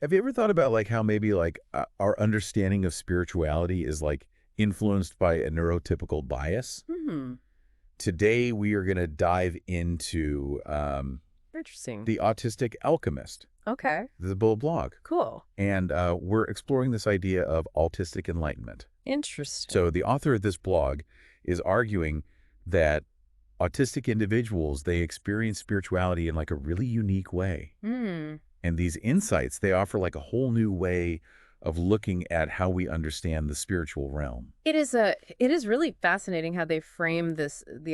Have you ever thought about like how maybe like our understanding of spirituality is like influenced by a neurotypical bias? Hmm. Today we are going to dive into Interesting. The Autistic Alchemist, Okay. the blog. Cool. And we're exploring this idea of autistic enlightenment. Interesting. So the author of this blog is arguing that autistic individuals, they experience spirituality in like a really unique way. Hmm. And these insights, they offer like a whole new way of looking at how we understand the spiritual realm. It is really fascinating how they frame the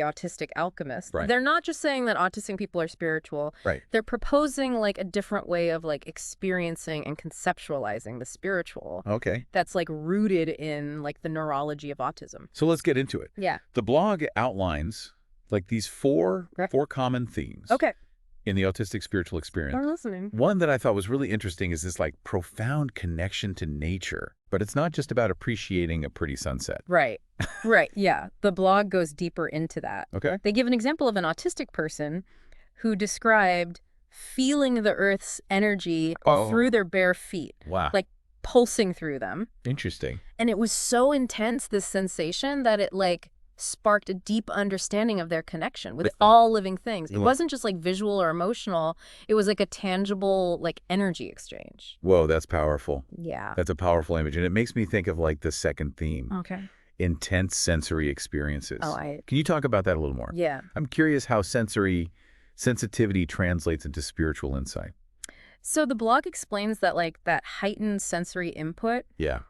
autistic alchemist. Right. They're not just saying that autistic people are spiritual. Right. They're proposing like a different way of like experiencing and conceptualizing the spiritual. Okay. That's like rooted in like the neurology of autism. So let's get into it. Yeah. The blog outlines like these four common themes. Okay. In the autistic spiritual experience. I'm listening. One that I thought was really interesting is this like profound connection to nature, but it's not just about appreciating a pretty sunset. Right. Right. Yeah. The blog goes deeper into that. Okay. They give an example of an autistic person who described feeling the earth's energy through their bare feet. Wow. Like pulsing through them. Interesting. And it was so intense, this sensation, that it like sparked a deep understanding of their connection with all living things. It wasn't just like visual or emotional. It was like a tangible like energy exchange. Whoa, that's powerful. Yeah. That's a powerful image. And it makes me think of like the second theme. Okay. Intense sensory experiences. Oh, Can you talk about that a little more? Yeah. I'm curious how sensory sensitivity translates into spiritual insight. So the blog explains that like that heightened sensory input,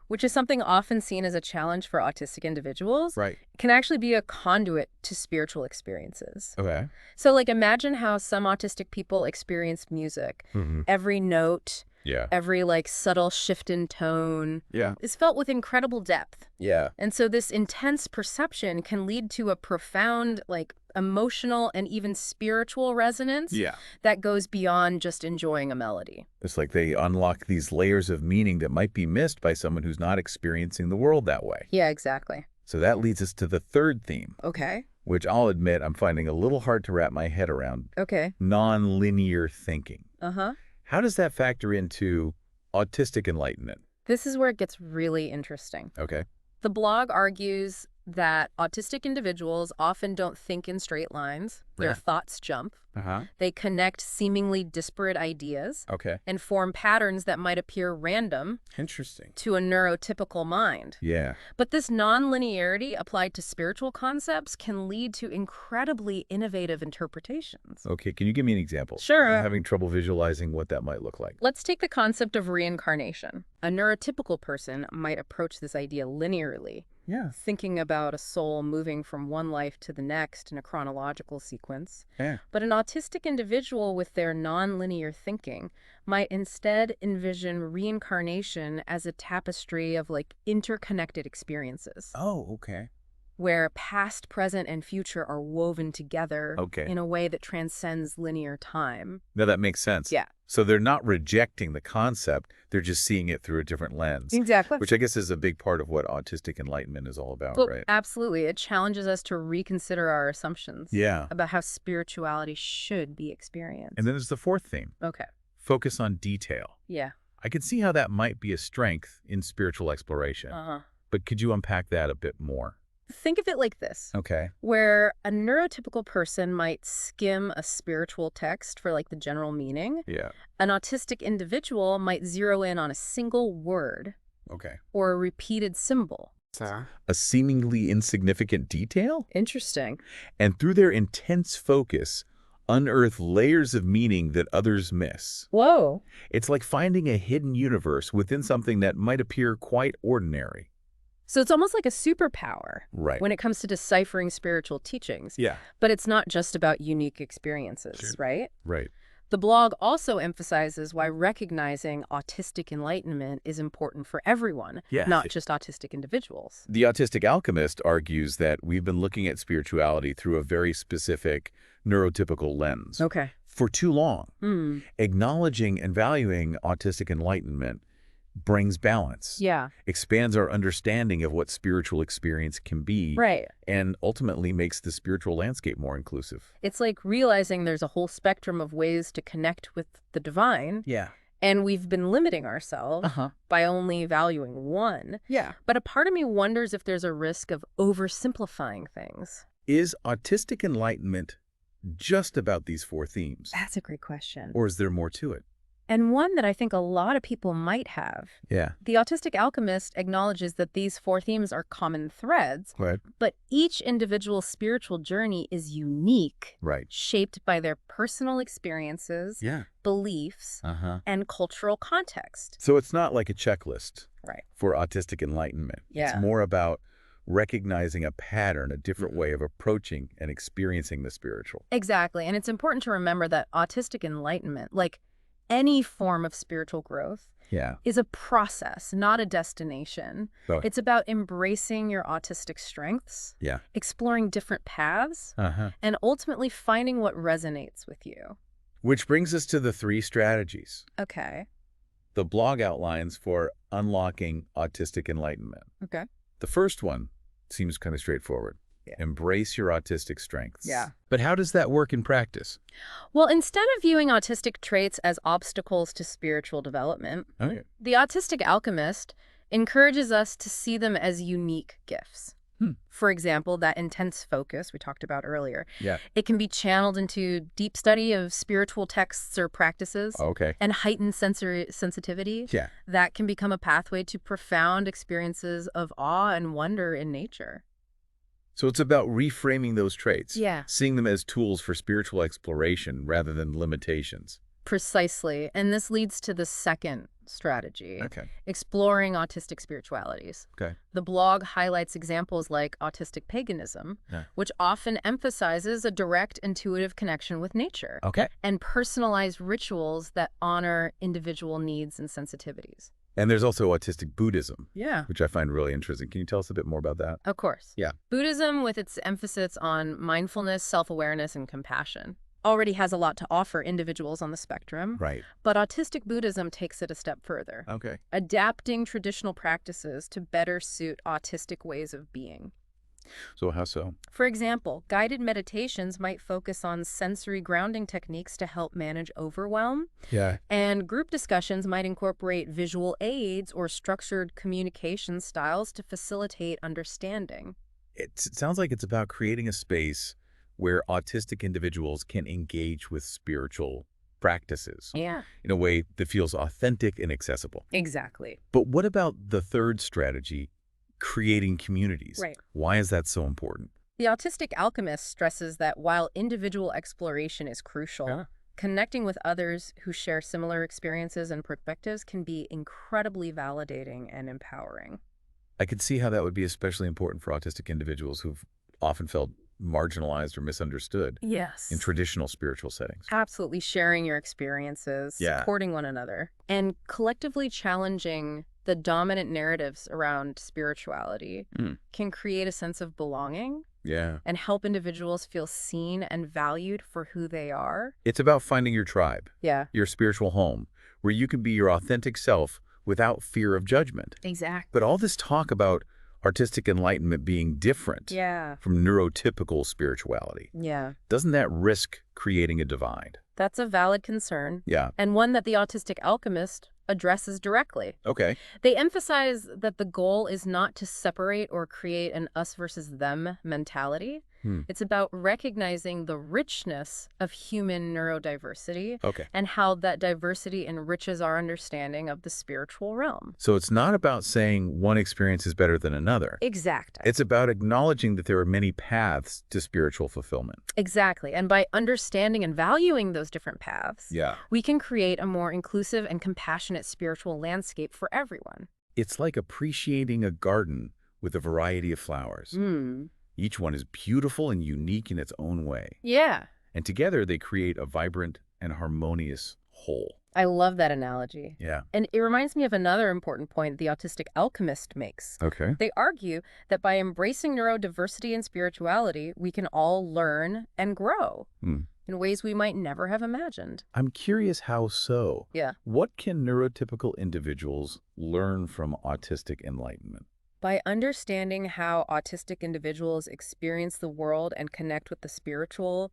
which is something often seen as a challenge for autistic individuals, can actually be a conduit to spiritual experiences. Okay. So like imagine how some autistic people experience music. Every note, every like subtle shift in tone is felt with incredible depth. Yeah. And so this intense perception can lead to a profound like emotional and even spiritual resonance that goes beyond just enjoying a melody. It's like they unlock these layers of meaning that might be missed by someone who's not experiencing the world that way. Yeah, exactly. So that leads us to the third theme. Okay. Which I'll admit I'm finding a little hard to wrap my head around. Okay. Nonlinear thinking. Uh-huh. How does that factor into autistic enlightenment? This is where it gets really interesting. Okay. The blog argues that autistic individuals often don't think in straight lines. Their thoughts jump. They connect seemingly disparate ideas and form patterns that might appear random to a neurotypical mind. Yeah. But this nonlinearity applied to spiritual concepts can lead to incredibly innovative interpretations. Okay, can you give me an example? Sure. I'm having trouble visualizing what that might look like. Let's take the concept of reincarnation. A neurotypical person might approach this idea linearly. Yeah. Thinking about a soul moving from one life to the next in a chronological sequence. Yeah. But an autistic individual with their nonlinear thinking might instead envision reincarnation as a tapestry of like interconnected experiences. Oh, okay. Where past, present, and future are woven together in a way that transcends linear time. Now that makes sense. Yeah. So they're not rejecting the concept, they're just seeing it through a different lens. Exactly. Which I guess is a big part of what autistic enlightenment is all about, right? Absolutely. It challenges us to reconsider our assumptions Yeah. about how spirituality should be experienced. And then there's the fourth theme. Okay. Focus on detail. Yeah. I can see how that might be a strength in spiritual exploration. But could you unpack that a bit more? Think of it like this. Okay. Where a neurotypical person might skim a spiritual text for like the general meaning. Yeah. An autistic individual might zero in on a single word. Okay. Or a repeated symbol. A seemingly insignificant detail? Interesting. And through their intense focus, unearth layers of meaning that others miss. Whoa. It's like finding a hidden universe within something that might appear quite ordinary. So it's almost like a superpower when it comes to deciphering spiritual teachings. Yeah. But it's not just about unique experiences, right? Right. The blog also emphasizes why recognizing autistic enlightenment is important for everyone, not just autistic individuals. The Autistic Alchemist argues that we've been looking at spirituality through a very specific neurotypical lens for too long. Acknowledging and valuing autistic enlightenment brings balance, expands our understanding of what spiritual experience can be, and ultimately makes the spiritual landscape more inclusive. It's like realizing there's a whole spectrum of ways to connect with the divine, And we've been limiting ourselves by only valuing one. Yeah. But a part of me wonders if there's a risk of oversimplifying things. Is autistic enlightenment just about these four themes? That's a great question. Or is there more to it? And one that I think a lot of people might have. Yeah. The Autistic Alchemist acknowledges that these four themes are common threads, Right. but each individual's spiritual journey is unique, Right. shaped by their personal experiences, beliefs, and cultural context. So it's not like a checklist for autistic enlightenment. Yeah. It's more about recognizing a pattern, a different way of approaching and experiencing the spiritual. Exactly. And it's important to remember that autistic enlightenment, like any form of spiritual growth, is a process, not a destination. It's about embracing your autistic strengths, exploring different paths, and ultimately finding what resonates with you. Which brings us to the 3 strategies. Okay. The blog outlines for unlocking autistic enlightenment. Okay. The first one seems kind of straightforward. Embrace your autistic strengths. But how does that work in practice? Well, instead of viewing autistic traits as obstacles to spiritual development, the Autistic Alchemist encourages us to see them as unique gifts. For example, that intense focus we talked about earlier. It can be channeled into deep study of spiritual texts or practices. And heightened sensory sensitivity. That can become a pathway to profound experiences of awe and wonder in nature. So it's about reframing those traits. Yeah. Seeing them as tools for spiritual exploration rather than limitations. Precisely. And this leads to the second strategy. Exploring autistic spiritualities. The blog highlights examples like autistic paganism, which often emphasizes a direct, intuitive connection with nature. And personalized rituals that honor individual needs and sensitivities. And there's also autistic Buddhism, which I find really interesting. Can you tell us a bit more about that? Of course. Buddhism, with its emphasis on mindfulness, self-awareness, and compassion, already has a lot to offer individuals on the spectrum. But autistic Buddhism takes it a step further. Adapting traditional practices to better suit autistic ways of being. So how so? For example, guided meditations might focus on sensory grounding techniques to help manage overwhelm. And group discussions might incorporate visual aids or structured communication styles to facilitate understanding. It sounds like it's about creating a space where autistic individuals can engage with spiritual practices in a way that feels authentic and accessible. Exactly. But what about the third strategy? Creating communities. Why is that so important? The Autistic Alchemist stresses that while individual exploration is crucial, connecting with others who share similar experiences and perspectives can be incredibly validating and empowering. I could see how that would be especially important for autistic individuals who've often felt marginalized or misunderstood in traditional spiritual settings. Absolutely. Sharing your experiences, supporting one another, and collectively challenging the dominant narratives around spirituality can create a sense of belonging and help individuals feel seen and valued for who they are. It's about finding your tribe, your spiritual home, where you can be your authentic self without fear of judgment. Exactly. But all this talk about artistic enlightenment being different from neurotypical spirituality, doesn't that risk creating a divide? That's a valid concern. And one that the Autistic Alchemist addresses directly. They emphasize that the goal is not to separate or create an us versus them mentality. It's about recognizing the richness of human neurodiversity and how that diversity enriches our understanding of the spiritual realm. So it's not about saying one experience is better than another. Exactly. It's about acknowledging that there are many paths to spiritual fulfillment. Exactly. And by understanding and valuing those different paths, we can create a more inclusive and compassionate spiritual landscape for everyone. It's like appreciating a garden with a variety of flowers. Each one is beautiful and unique in its own way. And together they create a vibrant and harmonious whole. I love that analogy. And it reminds me of another important point the Autistic Alchemist makes. They argue that by embracing neurodiversity and spirituality, we can all learn and grow in ways we might never have imagined. I'm curious how so. What can neurotypical individuals learn from autistic enlightenment? By understanding how autistic individuals experience the world and connect with the spiritual,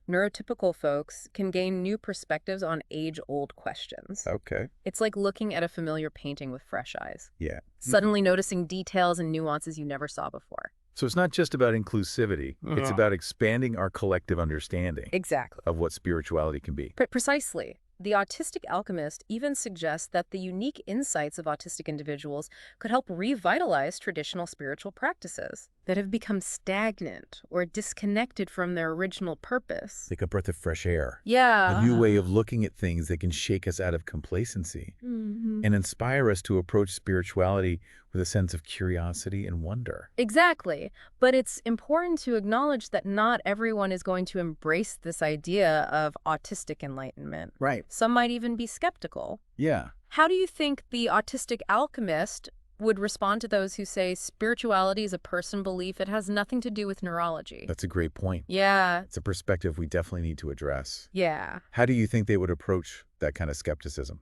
neurotypical folks can gain new perspectives on age-old questions. Okay. It's like looking at a familiar painting with fresh eyes. Yeah. Suddenly noticing details and nuances you never saw before. So it's not just about inclusivity. It's about expanding our collective understanding Exactly. of what spirituality can be. Precisely. The Autistic Alchemist even suggests that the unique insights of autistic individuals could help revitalize traditional spiritual practices that have become stagnant or disconnected from their original purpose. Like a breath of fresh air. Yeah. A new way of looking at things that can shake us out of complacency and inspire us to approach spirituality with a sense of curiosity and wonder. Exactly. But it's important to acknowledge that not everyone is going to embrace this idea of autistic enlightenment. Right. Some might even be skeptical. Yeah. How do you think the Autistic Alchemist would respond to those who say spirituality is a personal belief? It has nothing to do with neurology. That's a great point. Yeah. It's a perspective we definitely need to address. Yeah. How do you think they would approach that kind of skepticism?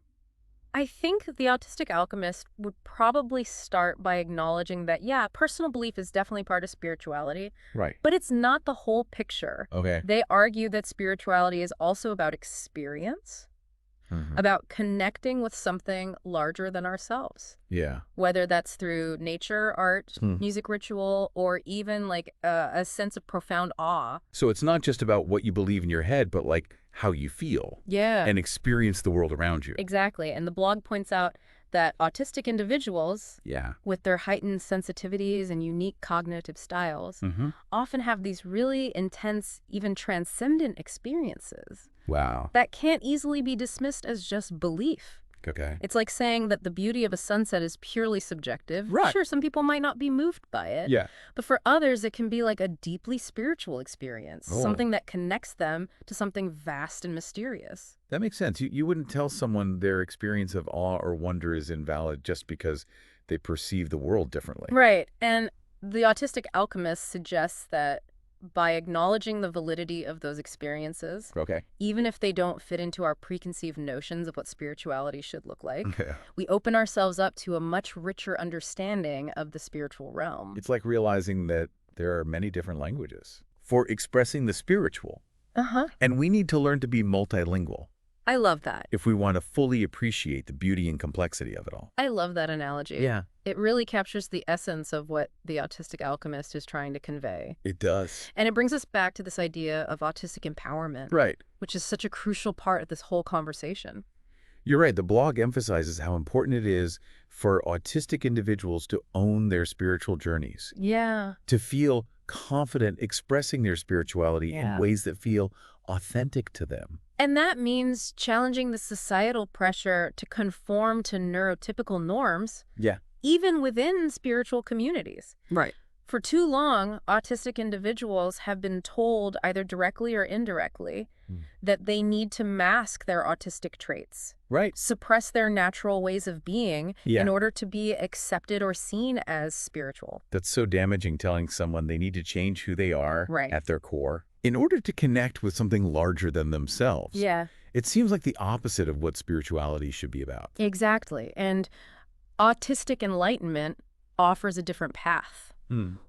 I think the Autistic Alchemist would probably start by acknowledging that, yeah, personal belief is definitely part of spirituality. Right. But it's not the whole picture. Okay. They argue that spirituality is also about experience, about connecting with something larger than ourselves. Yeah. Whether that's through nature, art, music ritual, or even like a sense of profound awe. So it's not just about what you believe in your head, but like how you feel. Yeah. And experience the world around you. Exactly. And the blog points out that autistic individuals, with their heightened sensitivities and unique cognitive styles, often have these really intense, even transcendent experiences. Wow. That can't easily be dismissed as just belief. Okay. It's like saying that the beauty of a sunset is purely subjective. Right. Sure, some people might not be moved by it. Yeah. But for others, it can be like a deeply spiritual experience, something that connects them to something vast and mysterious. That makes sense. You wouldn't tell someone their experience of awe or wonder is invalid just because they perceive the world differently. Right. And the Autistic Alchemist suggests that by acknowledging the validity of those experiences, even if they don't fit into our preconceived notions of what spirituality should look like, we open ourselves up to a much richer understanding of the spiritual realm. It's like realizing that there are many different languages for expressing the spiritual. And we need to learn to be multilingual. I love that. If we want to fully appreciate the beauty and complexity of it all. I love that analogy. Yeah. It really captures the essence of what the Autistic Alchemist is trying to convey. It does. And it brings us back to this idea of autistic empowerment. Right. Which is such a crucial part of this whole conversation. You're right. The blog emphasizes how important it is for autistic individuals to own their spiritual journeys. Yeah. To feel confident expressing their spirituality in ways that feel authentic to them. And that means challenging the societal pressure to conform to neurotypical norms, even within spiritual communities. Right. For too long, autistic individuals have been told, either directly or indirectly, that they need to mask their autistic traits, suppress their natural ways of being in order to be accepted or seen as spiritual. That's so damaging, telling someone they need to change who they are at their core in order to connect with something larger than themselves. Yeah. It seems like the opposite of what spirituality should be about. Exactly. And autistic enlightenment offers a different path.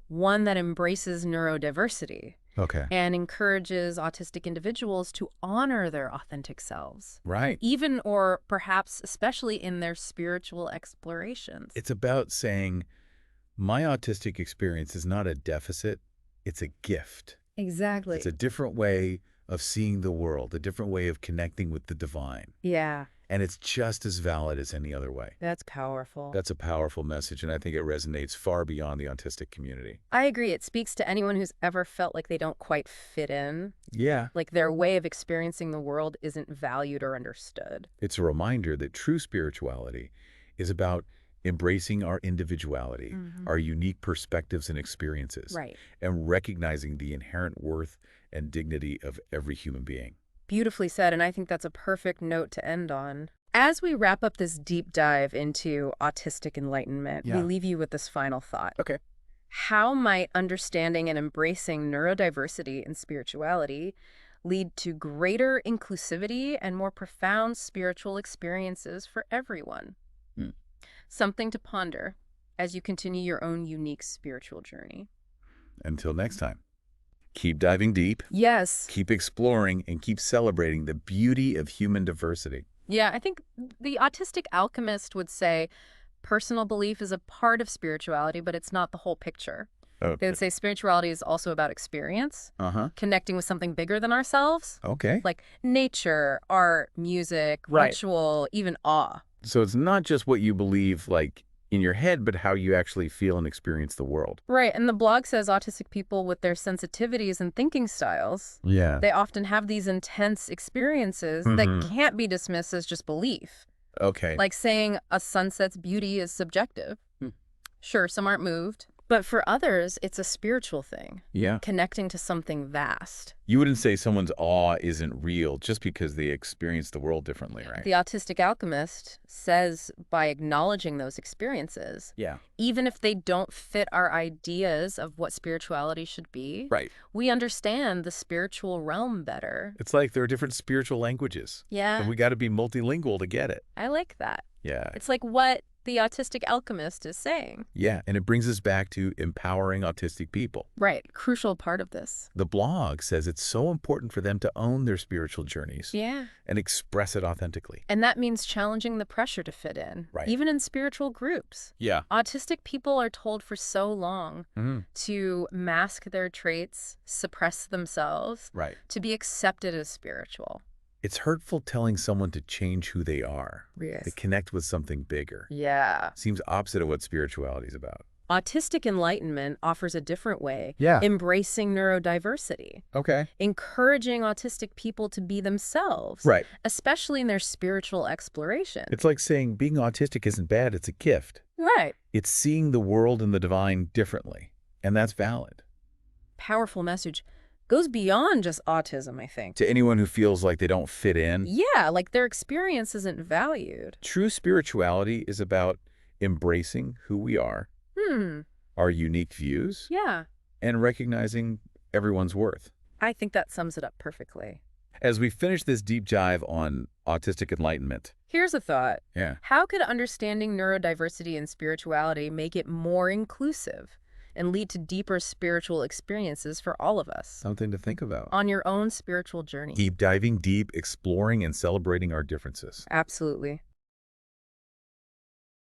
One that embraces neurodiversity and encourages autistic individuals to honor their authentic selves. Right. Even or perhaps especially in their spiritual explorations. It's about saying, my autistic experience is not a deficit, it's a gift. Exactly. It's a different way of seeing the world, a different way of connecting with the divine. Yeah. And it's just as valid as any other way. That's powerful. That's a powerful message, and I think it resonates far beyond the autistic community. I agree. It speaks to anyone who's ever felt like they don't quite fit in. Yeah. Like their way of experiencing the world isn't valued or understood. It's a reminder that true spirituality is about embracing our individuality, our unique perspectives and experiences, and recognizing the inherent worth and dignity of every human being. Beautifully said, and I think that's a perfect note to end on. As we wrap up this deep dive into autistic enlightenment, we leave you with this final thought. Okay. How might understanding and embracing neurodiversity and spirituality lead to greater inclusivity and more profound spiritual experiences for everyone? Something to ponder as you continue your own unique spiritual journey. Until next time. Keep diving deep. Yes. Keep exploring and keep celebrating the beauty of human diversity. Yeah, I think the autistic alchemist would say personal belief is a part of spirituality, but it's not the whole picture. Okay. They would say spirituality is also about experience, connecting with something bigger than ourselves. Okay. Like nature, art, music, ritual, even awe. So it's not just what you believe, like, in your head, but how you actually feel and experience the world. Right, and the blog says autistic people with their sensitivities and thinking styles, they often have these intense experiences that can't be dismissed as just belief. Okay. Like saying a sunset's beauty is subjective. Sure, some aren't moved. But for others, it's a spiritual thing. Yeah. Connecting to something vast. You wouldn't say someone's awe isn't real just because they experience the world differently, right? The autistic alchemist says by acknowledging those experiences, even if they don't fit our ideas of what spirituality should be, we understand the spiritual realm better. It's like there are different spiritual languages. Yeah. And we got to be multilingual to get it. I like that. Yeah. It's like what the autistic alchemist is saying. Yeah, and it brings us back to empowering autistic people. Right, crucial part of this. The blog says it's so important for them to own their spiritual journeys. Yeah. And express it authentically. And that means challenging the pressure to fit in, even in spiritual groups. Yeah. Autistic people are told for so long to mask their traits, suppress themselves, to be accepted as spiritual. It's hurtful telling someone to change who they are, Yes. to connect with something bigger. Yeah. Seems opposite of what spirituality is about. Autistic Enlightenment offers a different way, embracing neurodiversity, encouraging autistic people to be themselves, especially in their spiritual exploration. It's like saying being autistic isn't bad, it's a gift. Right. It's seeing the world and the divine differently, and that's valid. Powerful message. Goes beyond just autism, I think. To anyone who feels like they don't fit in. Yeah, like their experience isn't valued. True spirituality is about embracing who we are, our unique views, and recognizing everyone's worth. I think that sums it up perfectly. As we finish this deep dive on autistic enlightenment. Here's a thought. Yeah. How could understanding neurodiversity and spirituality make it more inclusive and lead to deeper spiritual experiences for all of us? Something to think about. On your own spiritual journey. Keep diving deep, exploring, and celebrating our differences. Absolutely.